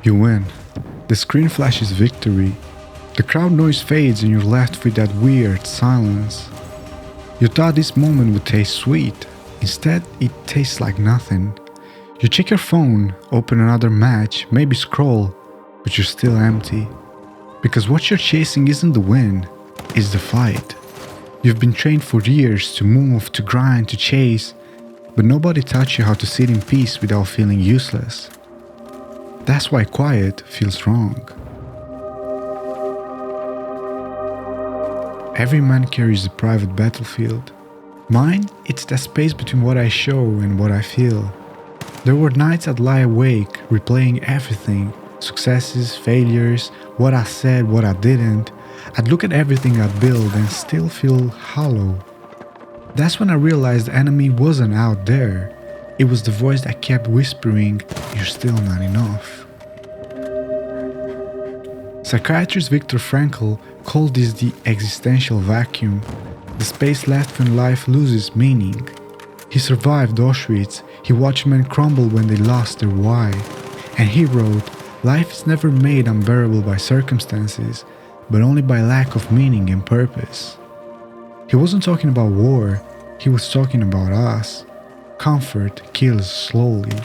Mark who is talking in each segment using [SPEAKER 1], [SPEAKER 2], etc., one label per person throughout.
[SPEAKER 1] You win. The screen flashes victory. The crowd noise fades and you're left with that weird silence. You thought this moment would taste sweet. Instead, it tastes like nothing. You check your phone, open another match, maybe scroll, but you're still empty. Because what you're chasing isn't the win, it's the fight. You've been trained for years to move, to grind, to chase, but nobody taught you how to sit in peace without feeling useless. That's why quiet feels wrong. Every man carries a private battlefield. Mine, it's that space between what I show and what I feel. There were nights I'd lie awake, replaying everything, successes, failures, what I said, what I didn't. I'd look at everything I'd built and still feel hollow. That's when I realized the enemy wasn't out there. It was the voice that kept whispering, "You're still not enough." Psychiatrist Viktor Frankl called this the existential vacuum, the space left when life loses meaning. He survived Auschwitz, he watched men crumble when they lost their why, and he wrote, "Life is never made unbearable by circumstances, but only by lack of meaning and purpose." He wasn't talking about war, he was talking about us. Comfort kills slowly.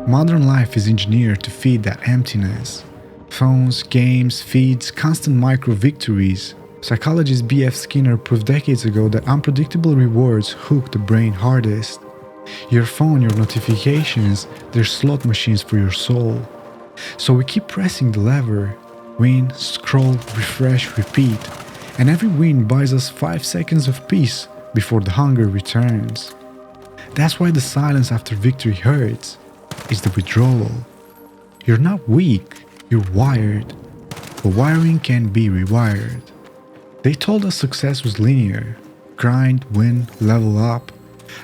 [SPEAKER 1] Modern life is engineered to feed that emptiness. Phones, games, feeds, constant micro-victories. Psychologist B.F. Skinner proved decades ago that unpredictable rewards hook the brain hardest. Your phone, your notifications, they're slot machines for your soul. So we keep pressing the lever. Win, scroll, refresh, repeat. And every win buys us 5 seconds of peace before the hunger returns. That's why the silence after victory hurts. It's the withdrawal. You're not weak, you're wired. But wiring can be rewired. They told us success was linear. Grind, win, level up.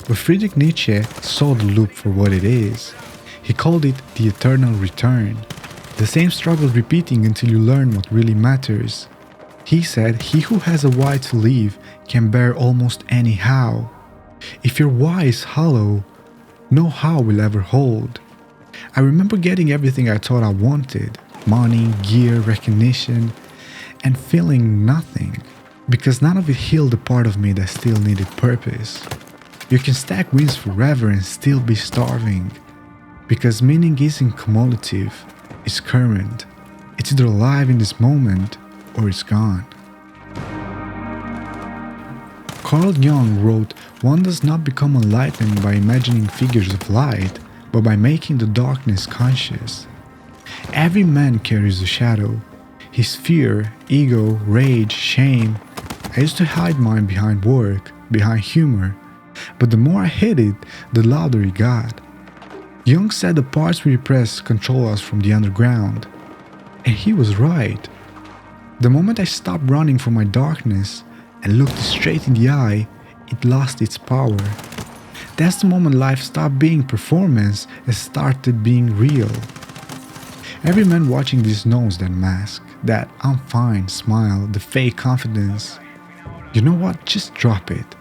[SPEAKER 1] But Friedrich Nietzsche saw the loop for what it is. He called it the eternal return. The same struggle repeating until you learn what really matters. He said, "He who has a why to live can bear almost any how." If your why is hollow, no how will ever hold. I remember getting everything I thought I wanted, money, gear, recognition, and feeling nothing, because none of it healed the part of me that still needed purpose. You can stack wins forever and still be starving, because meaning isn't cumulative, it's current. It's either alive in this moment or it's gone. Carl Jung wrote, "One does not become enlightened by imagining figures of light, but by making the darkness conscious." Every man carries a shadow. His fear, ego, rage, shame. I used to hide mine behind work, behind humor, but the more I hid it, the louder it got. Jung said the parts we repress control us from the underground. And he was right. The moment I stopped running from my darkness and looked straight in the eye, it lost its power. That's the moment life stopped being performance and started being real. Every man watching this knows that mask, that "I'm fine" smile, the fake confidence. You know what? Just drop it.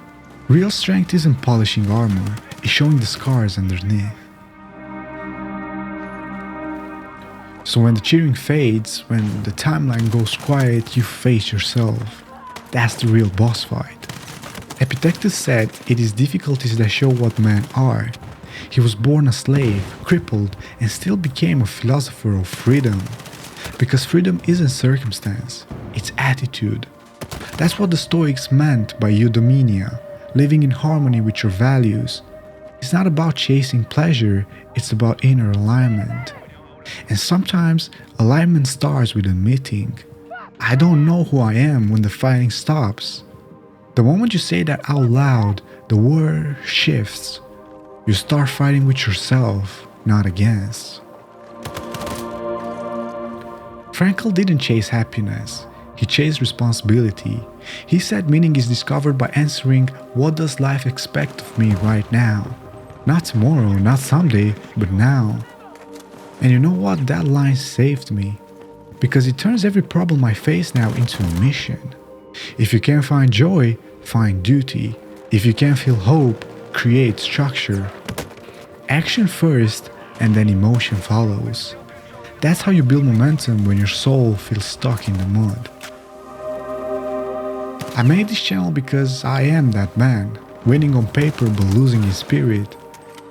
[SPEAKER 1] Real strength isn't polishing armor, it's showing the scars underneath. So when the cheering fades, when the timeline goes quiet, you face yourself. That's the real boss fight. Epictetus said, "It is difficulties that show what men are." He was born a slave, crippled, and still became a philosopher of freedom. Because freedom isn't circumstance, it's attitude. That's what the Stoics meant by eudaimonia, living in harmony with your values. It's not about chasing pleasure, it's about inner alignment. And sometimes alignment starts with admitting, "I don't know who I am," when the fighting stops. The moment you say that out loud, the war shifts. You start fighting with yourself, not against. Frankl didn't chase happiness, he chased responsibility. He said meaning is discovered by answering, "What does life expect of me right now?" Not tomorrow, not someday, but now. And you know what? That line saved me. Because it turns every problem I face now into a mission. If you can't find joy, find duty. If you can't feel hope, create structure. Action first, and then emotion follows. That's how you build momentum when your soul feels stuck in the mud. I made this channel because I am that man, winning on paper but losing in spirit.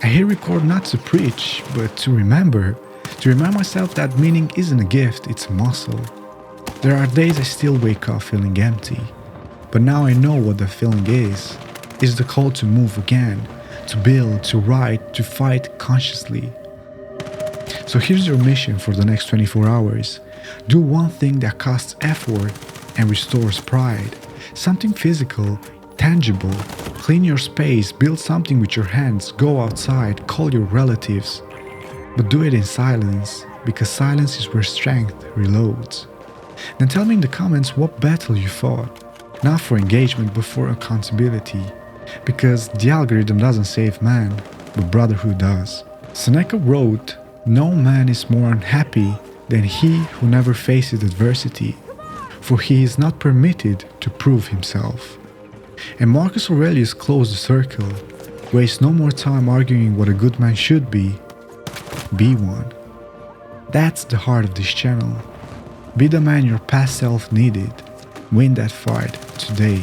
[SPEAKER 1] I hit record not to preach, but to remind myself that meaning isn't a gift, it's a muscle. There are days I still wake up feeling empty, but now I know what the feeling is. It's the call to move again, to build, to write, to fight consciously. So here's your mission for the next 24 hours. Do one thing that costs effort and restores pride. Something physical, tangible. Clean your space, build something with your hands, go outside, call your relatives. But do it in silence, because silence is where strength reloads. Then tell me in the comments what battle you fought. Not for engagement, but for accountability. Because the algorithm doesn't save man, but brotherhood does. Seneca wrote, "No man is more unhappy than he who never faces adversity, for he is not permitted to prove himself." And Marcus Aurelius closed the circle. Waste no more time arguing what a good man should be one. That's the heart of this channel. Be the man your past self needed. Win that fight today.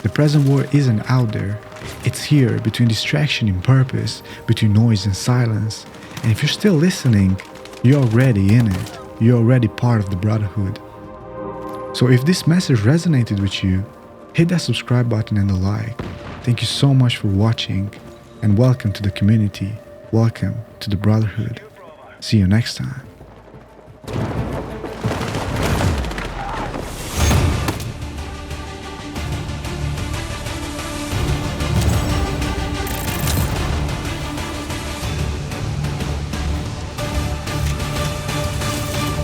[SPEAKER 1] The present war isn't out there. It's here, between distraction and purpose, between noise and silence. And if you're still listening, you're already in it. You're already part of the brotherhood. So if this message resonated with you, hit that subscribe button and the like. Thank you so much for watching, and welcome to the community. Welcome to the brotherhood. See you next time.